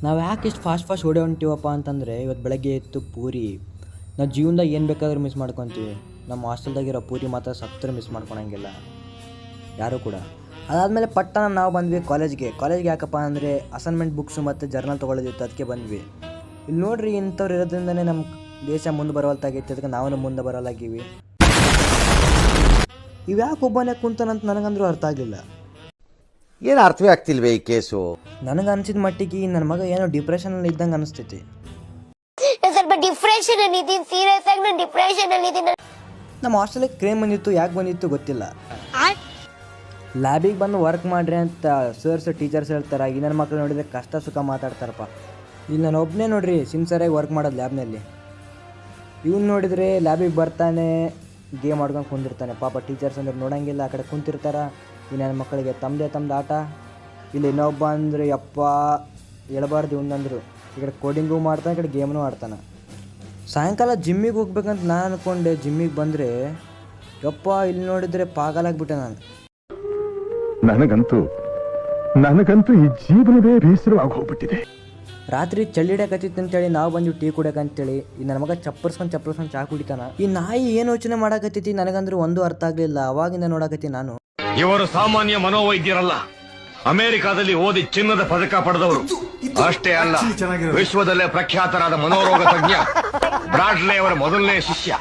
ನಾವು ಯಾಕೆ ಇಷ್ಟು ಫಾಸ್ಟ್ ಓಡೇ ಹೊಂಟಿವಪ್ಪ ಅಂತಂದರೆ ಇವತ್ತು ಬೆಳಗ್ಗೆ ಎದ್ದು ಪೂರಿ ನಾವು ಜೀವನದಾಗ ಏನು ಬೇಕಾದ್ರೂ ಮಿಸ್ ಮಾಡ್ಕೊತೀವಿ. ನಮ್ಮ ಹಾಸ್ಟೆಲ್ದಾಗಿರೋ ಪೂರಿ ಮಾತ್ರ ಸತ್ತರೆ ಮಿಸ್ ಮಾಡ್ಕೊಳಂಗಿಲ್ಲ ಯಾರೂ ಕೂಡ. ಅದಾದಮೇಲೆ ಪಟ್ಟಣ ನಾವು ಬಂದ್ವಿ ಕಾಲೇಜ್ಗೆ ಯಾಕಪ್ಪ ಅಂದರೆ ಅಸೈನ್ಮೆಂಟ್ ಬುಕ್ಸು ಮತ್ತು ಜರ್ನಲ್ ತೊಗೊಳ್ಳೋದಿತ್ತು, ಅದಕ್ಕೆ ಬಂದ್ವಿ. ಇಲ್ಲಿ ನೋಡ್ರಿ, ಇಂಥವ್ರು ಇರೋದ್ರಿಂದನೇ ನಮ್ಮ ದೇಶ ಮುಂದೆ ಬರೋಲ್ತಾಗೈತಿ, ಅದಕ್ಕೆ ನಾವು ಮುಂದೆ ಬರೋಲಾಗಿವಿ. ಇವ್ಯಾಕೆ ಒಬ್ಬನೇ ಕುಂತಾನಂತ ನನಗಂದ್ರೂ ಅರ್ಥ ಆಗಲಿಲ್ಲ. ಏನು ಅರ್ಥವೇ ಆಗ್ತಿಲ್ವೇ ಈ ಕೇಸು? ನನಗೆ ಅನಿಸಿದ ಮಟ್ಟಿಗೆ ನನ್ನ ಮಗ ಏನೋ ಡಿಪ್ರೆಷನಲ್ಲಿ ಇದ್ದಂಗೆ ಅನಿಸ್ತೈತಿ. ಸ್ವಲ್ಪ ಡಿಪ್ರೆಷನ್ ಅಲ್ಲಿ ಇದ್ದೀನಿ, ಸೀರಿಯಸ್ ಆಗಿ ನಾನು ಡಿಪ್ರೆಷನ್ ಅಲ್ಲಿ ಇದ್ದೀನಿ. ನಮ್ಮ ಹಾಸ್ಟೆಲಿಗೆ ಕ್ರೇಮ್ ಬಂದಿತ್ತು, ಯಾಕೆ ಬಂದಿತ್ತು ಗೊತ್ತಿಲ್ಲ. ಲ್ಯಾಬಿಗೆ ಬಂದು ವರ್ಕ್ ಮಾಡ್ರಿ ಅಂತ ಸರ್ಸ್ ಟೀಚರ್ಸ್ ಹೇಳ್ತಾರೆ. ಈ ನನ್ನ ಮಕ್ಕಳು ನೋಡಿದರೆ ಕಷ್ಟ ಸುಖ ಮಾತಾಡ್ತಾರಪ್ಪ. ಇಲ್ಲಿ ನಾನು ಒಬ್ಬನೇ ನೋಡ್ರಿ ಸಿನ್ಸರಾಗಿ ವರ್ಕ್ ಮಾಡೋದು ಲ್ಯಾಬ್ನಲ್ಲಿ. ಇವ್ನು ನೋಡಿದರೆ ಲ್ಯಾಬಿಗೆ ಬರ್ತಾನೆ ಗೇಮ್ ಆಡ್ಕೊಂಡು ಕುಂದಿರ್ತಾನೆ. ಪಾಪ ಟೀಚರ್ಸ್ ಅಂದ್ರೆ ನೋಡೋಂಗಿಲ್ಲ, ಆ ಕಡೆ ಕುಂತಿರ್ತಾರ. ಈ ನನ್ನ ಮಕ್ಕಳಿಗೆ ತಮ್ಮದು ಆಟ. ಇಲ್ಲಿ ಇನ್ನೊಬ್ಬ ಅಂದರೆ ಯಪ್ಪ ಹೇಳ್ಬಾರ್ದು ಇವಂದಂದ್ರು, ಈ ಕಡೆ ಕೋಡಿಂಗೂ ಮಾಡ್ತಾನೆ, ಈ ಕಡೆ ಗೇಮ್ನೂ ಆಡ್ತಾನೆ. ಸಾಯಂಕಾಲ ಜಿಮ್ಮಿಗೆ ಹೋಗ್ಬೇಕಂತ ನಾನು ಅಂದ್ಕೊಂಡೆ. ಜಿಮ್ಮಿಗೆ ಬಂದರೆ ಯಪ್ಪ ಇಲ್ಲಿ ನೋಡಿದರೆ ಪಾಗಲಾಗ್ಬಿಟ್ಟೆ ನಾನು. ನನಗಂತೂ ಈ ಜೀವನವೇ ಬೇಸರವಾಗಿ ಹೋಗ್ಬಿಟ್ಟಿದೆ. ರಾತ್ರಿ ಚಳಿ ಹಿಡಿಯಕತ್ತಿತ್ತು ಅಂತೇಳಿ ನಾವು ಬಂದ್ವಿ ಟೀ ಕುಡಿಯೋಕಂತೇಳಿ. ಈ ನನ್ನ ಮಗ ಚಪ್ಪರ್ಸ್ಕೊಂಡು ಚಾ ಕುಡಿತಾನ. ಈ ನಾಯಿ ಏನು ಯೋಚನೆ ಮಾಡಾಕತ್ತೈತಿ ನನಗಂದ್ರೂ ಒಂದು ಅರ್ಥ ಆಗಲಿಲ್ಲ. ಅವಾಗಿಂದ ನೋಡಕತ್ತಿ ನಾನು. ಇವರು ಸಾಮಾನ್ಯ ಮನೋವೈದ್ಯರಲ್ಲ, ಅಮೆರಿಕಾದಲ್ಲಿ ಓದಿ ಚಿನ್ನದ ಪದಕ ಪಡೆದವರು. ಅಷ್ಟೇ ಅಲ್ಲ, ವಿಶ್ವದಲ್ಲೇ ಪ್ರಖ್ಯಾತರಾದ ಮನೋರೋಗ ತಜ್ಞ ಬ್ರಾಡ್ಲೆ ಅವರ ಮೊದಲನೇ ಶಿಷ್ಯ.